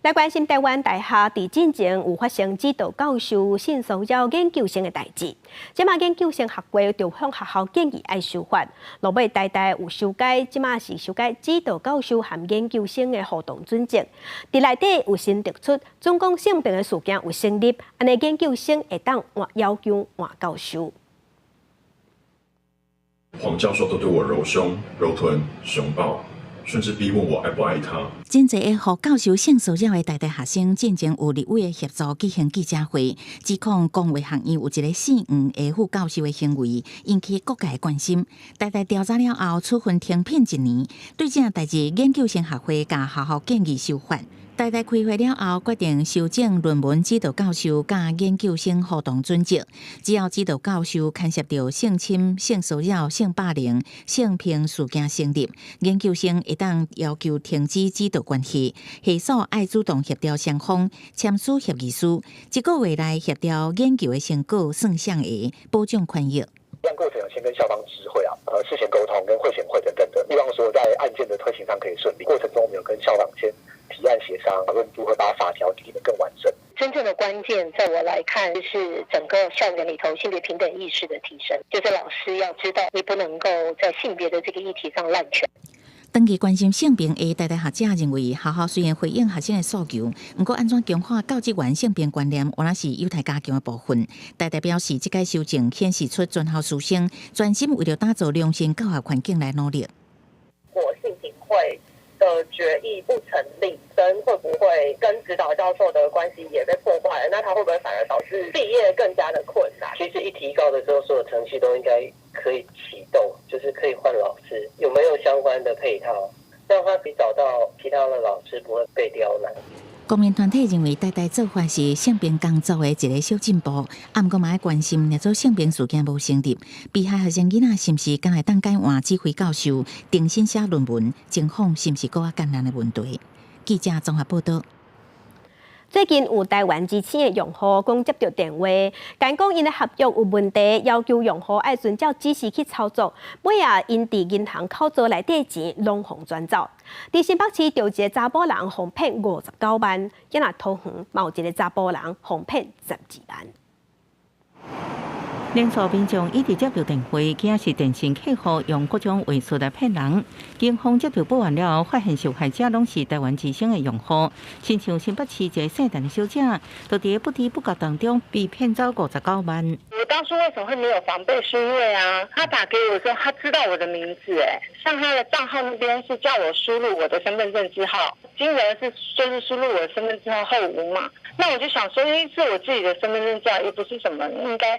来关心台湾大学伫进前有发生指导教授性骚扰研究生的代志，即马研究生学会就向学校建议爱修法，落尾大有修改，即马是修改指导教授和研究生的互动准则。伫内底有新得出，总共性别的事件有成立，安尼研究生会当换要求换教授。黄教授都对我揉胸、揉臀、熊抱。甚至逼问我爱不爱他。真侪个互教授性骚扰的台大学生，进前有立委的协助举行记者会，指控讲话学院有一个姓黄的副教授的行为，引起各界关心。台大调查了后，处分停聘1年。对这代志，研究生学会甲学校建议修法。台大开会了后，决定修正论文指导教授甲研究生互动准则。只要指导教授牵涉到性侵、性骚扰、性霸凌、性平事件成立，研究生会当要求停止指导关系。下属爱主动协调双方，签署协议书，1个月内协调研究的成果算项额，保障权益。这样过程有先跟校方知会事前沟通跟会选会等等的，希望说在案件的推行上可以顺利。过程中我们有跟校方先提案协商，讨论如何把法条提得更完整。真正的关键，在我来看，是整个校园里头性别平等意识的提升，就是老师要知道，你不能够在性别的这个议题上滥权。长期关心性平的台大学者认为，学校虽然回应学生的诉求，不过安怎强化教职员性别观念，原来是有待加强的部分。台大表示，这届修正显示出全校师生专心为了打造良性教学环境来努力。如果性平会的决议不成立，跟会不会跟指导教授的关系也被破坏了？那他会不会反而导致毕业更加的困难？其实一提高的时候，所有程序都应该可以启动，就是可以换老师，有没有相关的配套，让他可以找到其他的老师，不会被刁难。公民团体认为，台大做法是性平工作的一个小进步，不过嘛要关心，若做性平事件无成立，被害学生囡仔是不是敢会当改换指挥教授重新写论文，情况是不是更艰难的问题？记者综合报道。最近有台湾之星的用户讲接到电话，讲因的合约有问题，要求用户爱遵照指示去操作，尾啊因伫银行口座内底钱拢互转走。伫新北市就一个查甫人互骗59万，今仔桃园嘛有一个查甫人互骗12万。连锁民众一直接到电话，惊是电信客户用各种话术来骗人。警方接到报案了后，发现受害者拢是台湾之星的用户，亲像新北市一个姓陈的小姐，就伫不知不觉当中被骗走59万。我当初为什么会没有防备？是因为他打给我的时候，他知道我的名字，像他的账号那边是叫我输入我的身份证字号，金额就是输入我的身份证号后5码。那我就想说，是我自己的身份证字号，也不是什么应该。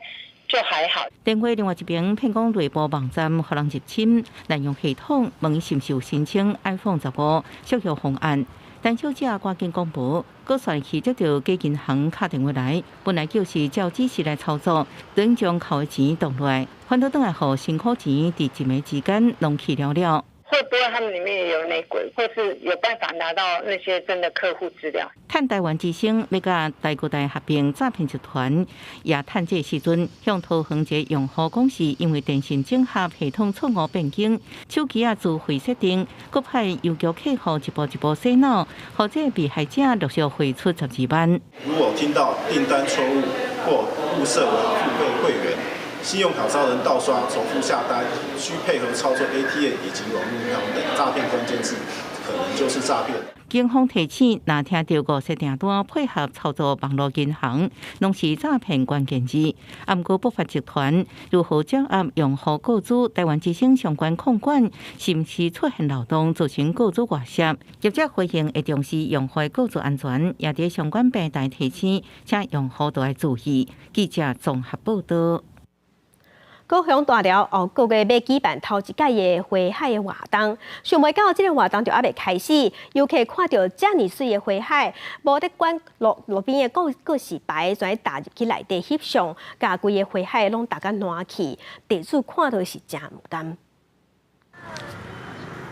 就还好。电话另外一边，骗讲内部网站互人入侵，滥用系统，问是毋是有申请 iPhone 15小额方案。陈小姐赶紧公布，搁帅气接到假银行打电话来，本来就是照指示来操作，等将扣的钱动落来，反倒转来互辛苦钱伫一暝之间弄去了。会不会他们里面也有内鬼，或是有办法拿到那些真的客户资料？趁台湾之星要甲台国大合并诈骗集团，也趁这时阵向桃园一个用户讲是因为电信整合系统错误变更，手机自费设定，搁派邮局客户一步一步洗脑，或者被害者陆续汇出12万。如果听到订单错误或误设为付费会员，信用卡遭人盗刷、重复下单、需配合操作 ATM 以及网络银行等诈骗关键字，可能就是诈骗。警方提醒，若听到50订单配合操作网络银行，拢是诈骗关键字。不过，不法集团如何掌握用户个资、台湾之星相关控管，是毋是出现漏洞，造成个资外泄？业者回应会重视用户个资安全，也伫相关平台提醒，请用户都要注意。记者综合报道。高雄大寮后个月要举办头一届的花海的活动，想袂到这个活动就还未开始，游客看到这么水的花海，无得管路边的告示牌，全踏入去内底翕相，甲规个花海拢大家暖气，地主看到是真无甘。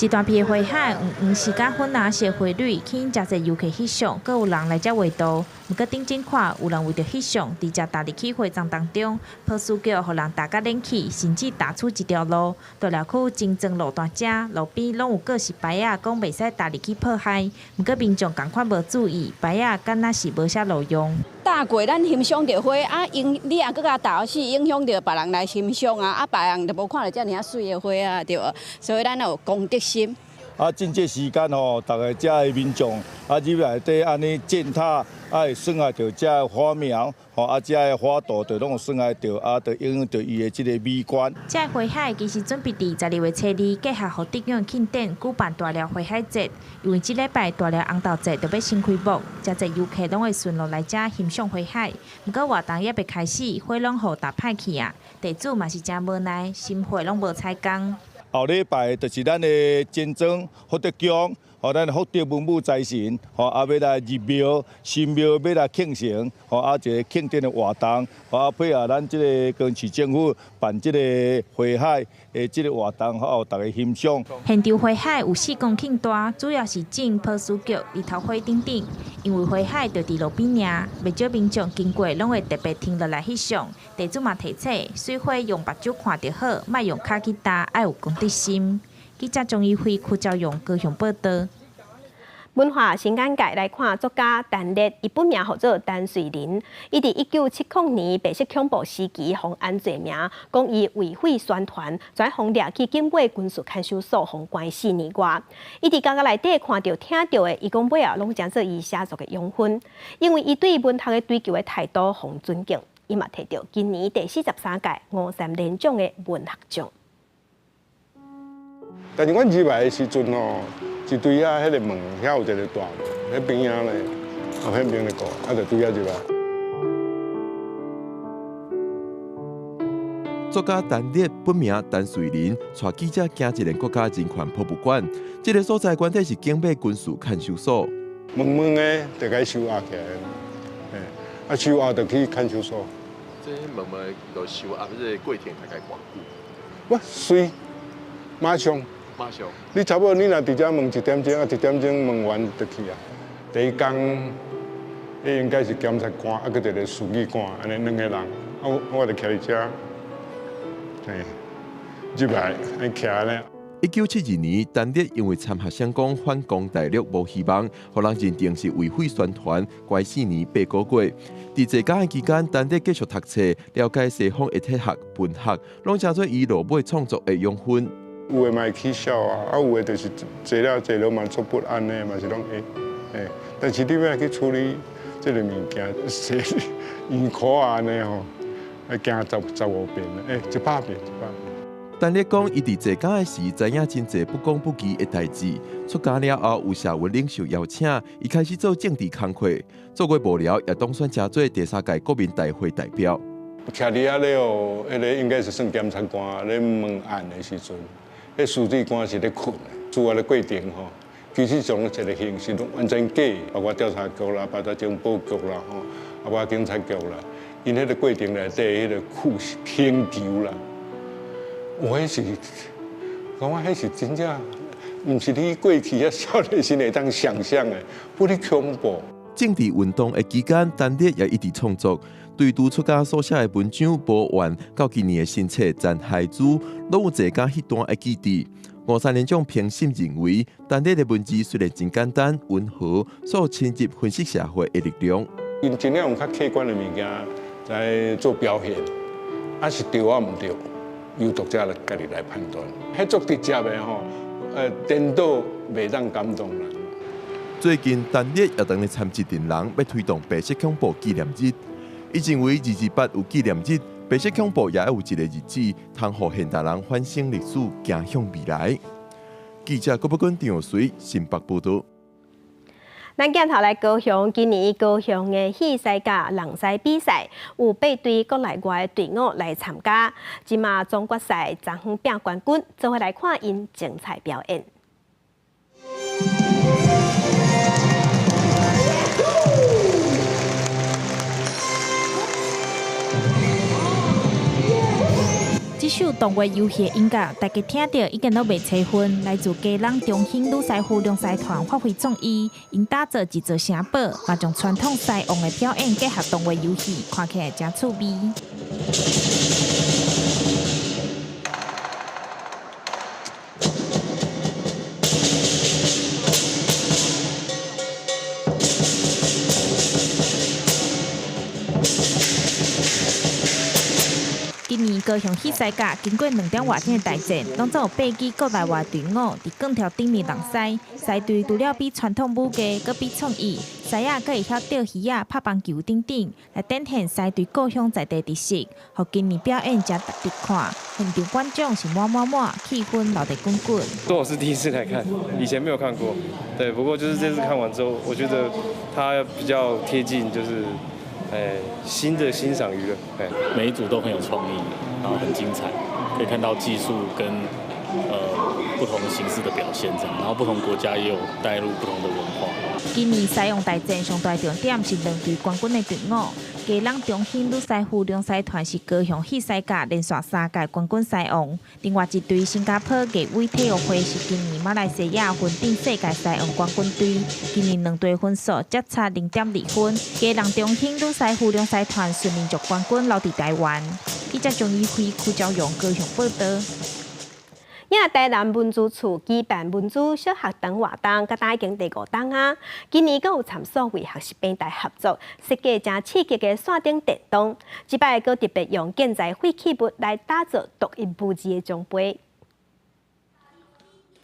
一大片的花海，黄是甲粉蓝色花蕊，吸引真侪游客翕相，阁有人来遮画图。毋过顶前看，有人为着翕相，直接踏入去花丛当中，破树脚，互人大家冷气，甚至踏出一条路。大寮区金庄路段遮，路边拢有告示牌啊，讲袂使踏入去破海。毋过民众共款无注意，牌啊敢若是无写路用。踏过咱欣赏着花啊，你也搁甲踏去影响着别人来欣赏啊，别人就无看到遮尔水的花啊，对无？所以咱有公德心。真这时间吼，大家遮的民众入内底安尼践踏，会损害到遮的花苗，遮的花朵就拢有损害到，就影响到伊的即个美观。这花海其实准备伫12月初2，结合互德永庆典举办大寮花海节，因为即礼拜大寮红豆节就要新开幕，真侪游客拢会顺路来遮欣赏花海。毋过活动也未开始，花拢互打歹去啊，地主嘛是真无奈，新花拢无采工。后礼拜就是咱的金庄福德宫，咱福德文物财神，也要来入庙，新庙要来庆生，一个庆典的活动，配合咱即个高雄市政府办即个花海的即个活动，互大家欣赏。现场花海有4公顷大，主要是种破树菊、日头花等等。因为花海就伫路边尔，袂少民众经过拢会特别停落来翕相。地主嘛提醒，水花用目睭看就好，莫用脚去踏，爱有公德心。记者钟义辉、柯兆勇高雄报道。文化新眼界来看作家陈烈，伊本名号做陈瑞麟。伊伫1970年白色恐怖时期，互安罪名，讲伊违法宣传，转互掠去警卫军事看守所，互关4年外。伊伫监狱内底看到、听到的，伊讲尾啊，拢将做伊写作的养分。因为伊对文学的追求的态度，互尊敬，伊嘛摕到今年第43届53连奖的文学奖。但是阮入来的时阵吼。一对啊，迄个门遐有一个大门，迄边啊咧，后迄边咧讲，就对啊入来。作家陈烈本名陈瑞麟，带记者行一个国家人权博物馆。这个所在原底是警备军事看守所。门的就该收押起来，收押就去看守所。这门就收押，这个过程大概偌久？我随马上。马上，你差不多你若伫遮问1点钟，1点钟问完就去啊。第一天，伊应该是检察官，搁一个书记官，安尼2个人，我就徛伫遮，入来安徛咧。1972年，陈烈因为参学生讲反攻大陆无希望，互人认定是违法宣传，关4年8个月。伫在监的期间，陈烈继续读册，了解西方的哲学、文学，拢成做伊落尾创作的养分。有诶嘛会起笑啊，有诶就是坐了嘛做不安尼，嘛是拢会，但是你要去处理即个物件，圆箍啊安尼吼，要行15遍，100遍。陈烈讲，伊伫坐监的时，知影真侪不公不义的代志。出监了后，有社会领袖邀请，伊开始做政治工作，做过幕僚，也当选正做第3届国民大会代表。徛伫遐咧哦，迄个应该是算检察官咧问案的时阵。迄书记官是咧困，主要咧过程吼，其实上一个形式拢完全假，包括调查局啦、包括情报局啦，包括警察局啦，因迄个过程内底迄个请求啦，迄是，讲我迄是真正，毋是你过去遐少年时会当想象的，不哩恐怖。政治运动的期间，陈烈也一直创作。对拄出家所写的文章《无完》，到今年的新册《残骸珠》，拢有坐监迄段的记忆。53连奖评审认为，陈烈的文字虽然真简单温和，所有深入分析社会的力量。因尽量用较客观的物件来做表现，是对啊毋对，由读者来家己来判断。迄足直接的吼，颠倒袂当感动人。最近，陈烈也当咧参一群人要推动白色恐怖纪念日。伊认为228有纪念日，白色恐怖也要有一个日子，通互现代人反省历史，行向未来。记者郭伯君、张水新北报道。咱镜头来高雄，今年高雄的戏赛甲人赛比赛有8队国内外的队伍来参加。即马总决赛昨昏拼冠军，做伙来看因精彩表演。这首动画游戏的音乐，大家听到已经都未吹分。来自家人中兴女师傅龙狮团发挥创意，因打造一座城堡，也将传统西王的表演结合动画游戏，看起来真趣味。今年高雄戏赛甲经过2点外天的大战，拢总有8支国内外队伍伫杠条顶面人赛。赛队除了比传统武艺，搁比创意，赛仔搁会晓钓鱼仔、拍棒球等等，来展现赛队故乡在地特色。互今年表演真值得看，现场观众是满，气氛闹得滚滚。这我是第一次来看，以前没有看过。对，不过就是这次看完之后，我觉得它比较贴近，就是。新的欣赏娱乐，每一组都很有创意，然后很精彩，可以看到技术跟不同形式的表现这样，然后不同国家也有带入不同的文化。今年西洋大战上大重点是2队冠军的队伍，家人中兴女师傅龙狮团是高雄戏赛甲连续3届冠军西王，另外一队新加坡艺伟体育会是今年马来西亚分顶世界西王冠军队，今年2队分数只差0.2分，家人中兴女师傅龙狮团顺利将冠军留伫台湾。记者张义辉、邱昭勇高雄报道。台南文资处举办文资小学堂活动，甲已经第5档啊。今年阁有参所谓学习平台合作，设计真刺激的线顶电动。即摆阁特别用建材废弃物来打造独一无二的奖杯。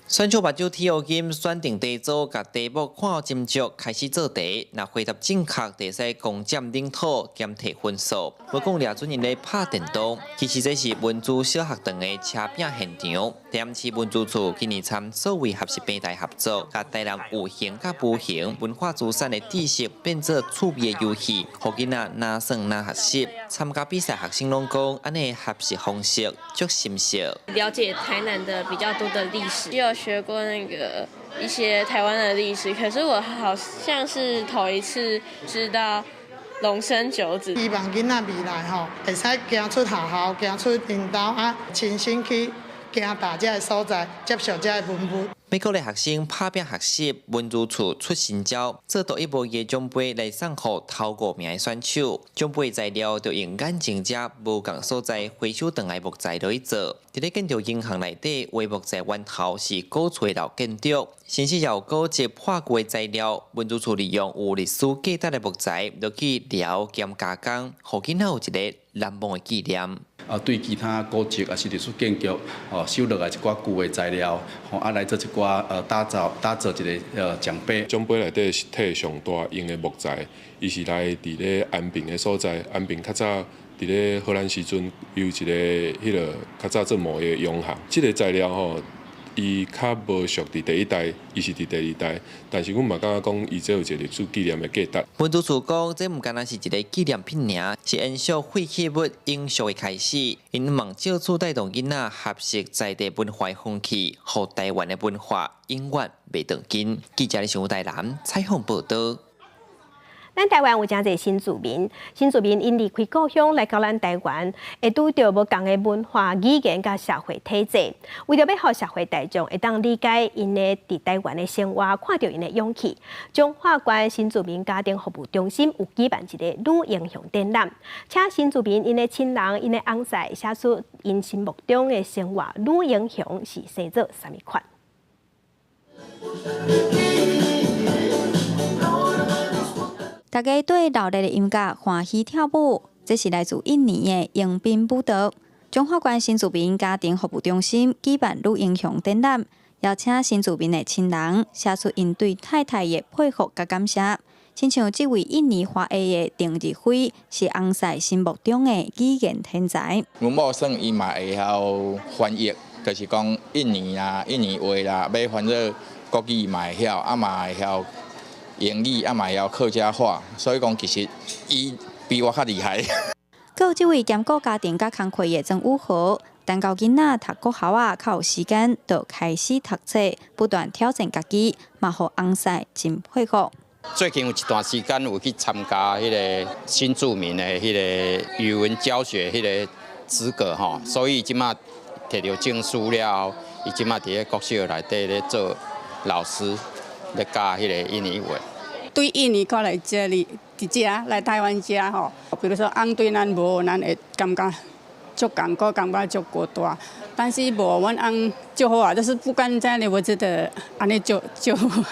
选手目睭体育金选定题组，甲题目看好斟酌，开始做题。若回答正确，就使攻占领土，减摕分数。无讲掠准因咧拍电动，其实这是文资小学堂的车饼现场。台市文资处今年参所谓学习平台合作，甲台南有形甲无形文化资产的知识变做趣味的游戏，互囡仔哪算哪学习。参加比赛学生拢讲，安尼学习方式足深刻。了解台南的比较多的历史，也有学过那个一些台湾的历史，可是我好像是头一次知道龙生九子。希望囡仔未来吼，会使行出学校，行出领导啊，亲身去行大遮的所在，接受遮的文物。美国的学生拍拼学习，文资处出新招，做独一无二的奖杯来送予头5名的选手。奖杯材料就用眼镜遮无共所在回收回来木材来做。伫咧建筑银行内底，画木材源头是古厝老建筑，甚至有古迹破旧的材料。文资处利用有历史价值的木材，落去雕兼加工，互囡仔有一个难忘的纪念。对其他古迹也是历史建筑，收落来一寡旧的材料，来做一寡打造一个奖杯。奖杯内底实体上大用的木材，伊是来伫咧安平的所在，安平较早伫咧荷兰时阵有一个迄个较早做毛的洋行，即个材料伊较无属伫第1代，伊是伫第2代，但是阮嘛感觉讲，伊这有一个历史纪念的价值。文资处讲，这毋单单是一个纪念品尔，是延续废弃物永续的开始。因望借此带动囡仔学习在地文化风气，互台湾的文化永远袂断根。记者李上台南采访报道。咱台湾有真侪新住民因离开故乡来到咱台湾，会拄到无共的文化、语言甲社会体制。为着要互社会大众会当理解因的伫台湾的生活，看到因的勇气，中华关新住民家庭服务中心有举办一个女英雄展览，请新住民因的亲人、因的翁婿写出因心目中的生活女英雄是生做啥物款。大家对热烈的音乐欢喜跳舞，这是来自印尼的迎宾舞蹈。中华关新住民家庭服务中心举办女英雄展览，邀请新住民的亲人写出因对太太的佩服甲感谢。亲像这位印尼华裔的丁日辉，是翁婿心目中的语言天才。阮某算伊嘛会晓翻译，就是讲印尼话啦，要翻做国语嘛会晓，嘛会晓。英语，嘛会晓客家话，所以讲其实伊比我较厉害。有这位兼顾家庭甲工课的曾武豪，等到囡仔读国校啊，较有时间，就开始读册，不断挑战家己，嘛互翁婿真佩服。最近有一段时间有去参加迄个新住民的迄个语文教学迄个资格吼，所以即马摕到证书了后，伊即马伫咧国小内底咧做老师，咧教迄个印尼文。对印尼过来这里，伫遮来台湾遮吼，比如说翁对咱无，咱会感觉足艰苦，感觉足孤单。但是无，阮翁就好啊，就是不管怎样，我觉得安尼就好。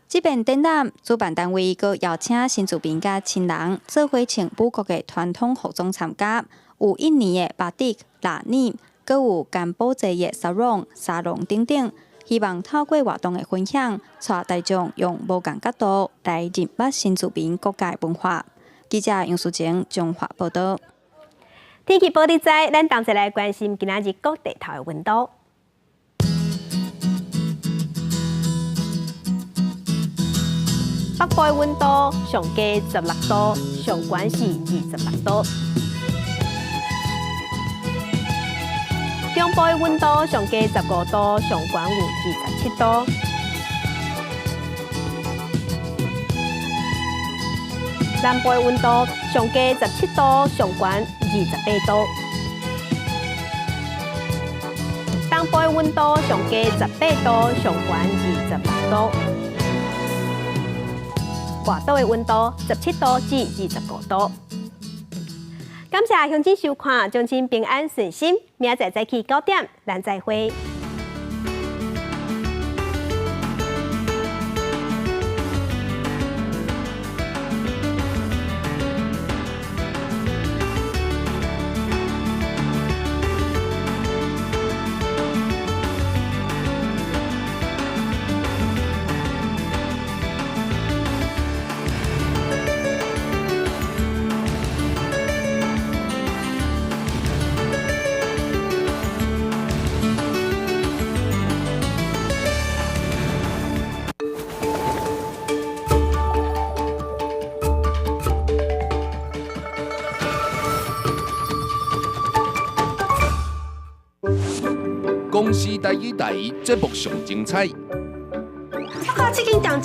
这边展览主办单位阁邀请新住民甲亲人做伙穿母国的传统服装参加，有印尼的巴蒂、拉尼，阁有柬埔寨的沙龙等等。希望透过活动的分享，带大众用无同角度来认识新住民国家文化。记者杨淑晴综合报道。天气报道在，咱同齐来关心今仔日各地头的温度。北部的温度上低16度，上悬是26度；中部的温度上低15度，上悬有27度；南部的温度上低17度，上悬28度；东部的温度上低18度，上悬26度。外岛的温度17度至25度。感谢乡亲收看，将亲平安顺心，明仔载早起9点，咱再会。公司台语台节目上精彩。我看这间店